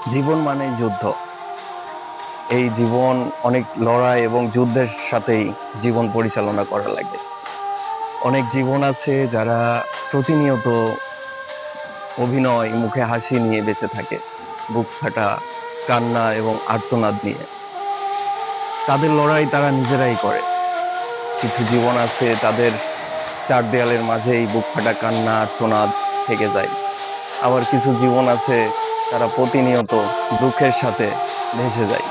জীবন মানে যুদ্ধ। এই জীবন অনেক লড়াই এবং যুদ্ধের সাথেই জীবন পরিচালনা করা লাগে। অনেক জীবন আছে যারা প্রতিনিয়ত অভিনয়, মুখে হাসি নিয়ে বেঁচে থাকে, বুক ফাটা কান্না এবং আর্তনাদ নিয়ে। তাদের লড়াই তারা নিজেরাই করে। কিছু জীবন আছে তাদের চার দেয়ালের মাঝেই বুক ফাটা কান্না আর্তনাদ থেকে যায়। আবার কিছু জীবন আছে তারা প্রতিনিয়ত দুঃখের সাথে ভেসে যায়।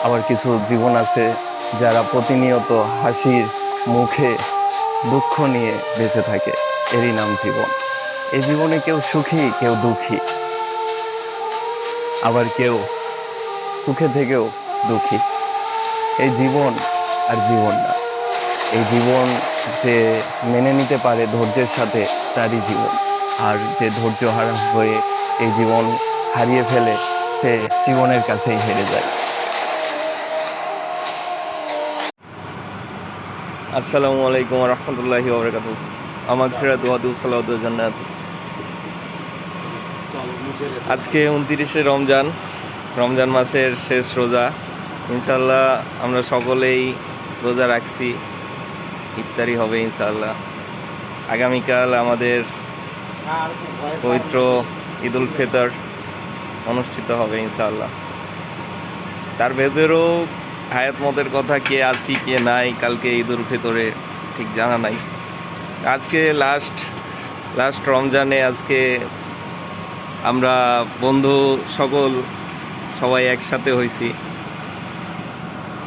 আবার কিছু জীবন আছে যারা প্রতিনিয়ত হাসির মুখে দুঃখ নিয়ে বেঁচে থাকে। এরই নাম জীবন। এই জীবনে কেউ সুখী, কেউ দুঃখী, আবার কেউ সুখে থেকেও দুঃখী। এই জীবন আর জীবন না। এই জীবন যে মেনে নিতে পারে ধৈর্যের সাথে, তারই জীবন। আর যে ধৈর্য হারা হয়ে এই জীবন হারিয়ে ফেলে, সে জীবনের কাছেই হেরে যায়। আসসালামু আলাইকুম রহমতুল্লাহি ওবরাকাতুহু। আমার ফেরা দোয়াদু সালাউদ্দ জান্নাত। আজকে 29শে রমজান, রমজান মাসের শেষ রোজা। ইনশাল্লাহ আমরা সকলেই রোজা রাখছি, ইফতারি হবে ইনশাল্লাহ। আগামীকাল আমাদের পবিত্র ঈদ উল ফিতর অনুষ্ঠিত হবে ইনশাল্লাহ। তার ভেতরেও হায়াত মতের কথা, কে আছি কে নাই কালকে ঈদ উল ফিতরে ঠিক জানা নাই। আজকে লাস্ট রমজানে আজকে আমরা বন্ধু সবাই একসাথে হয়েছি।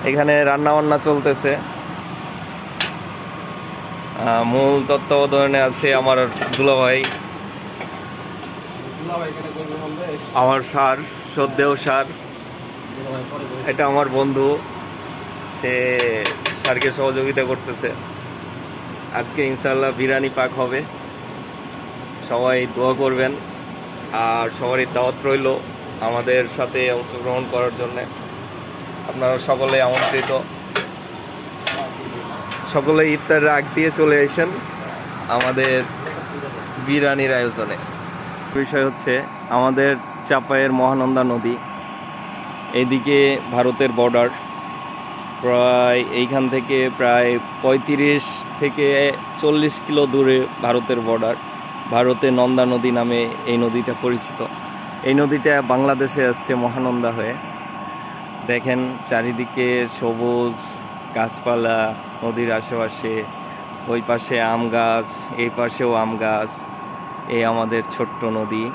এখানে রান্নাবান্না চলতেছে। মূল তত্ত্বাবধানে আছে আমার দুলাভাই, আমার স্যার, শ্রদ্ধেয় স্যার। এটা আমার বন্ধু, সে স্যারকে সহযোগিতা করতেছে। আজকে ইনশাল্লাহ বিরিয়ানি পাক হবে, সবাই দোয়া করবেন। আর সবারই দাওয়াত রইল আমাদের সাথে অংশগ্রহণ করার জন্যে। আপনারা সকলে আমন্ত্রিত, সকলে ইফতারের আগ দিয়ে চলে আসেন আমাদের বিরিয়ানির আয়োজনে। বিষয় হচ্ছে আমাদের চাপায়ের মহানন্দা নদী, এইদিকে ভারতের বর্ডার। প্রায় এইখান থেকে প্রায় 35 থেকে 40 কিলো দূরে ভারতের বর্ডার। ভারতে নন্দা নদী নামে এই নদীটা পরিচিত। এই নদীটা বাংলাদেশে আসছে মহানন্দা হয়ে। দেখেন চারিদিকে সবুজ গাছপালা, নদীর আশেপাশে। ওই পাশে আম গাছ, এই পাশেও আম গাছ। এই আমাদের ছোট্ট নদী।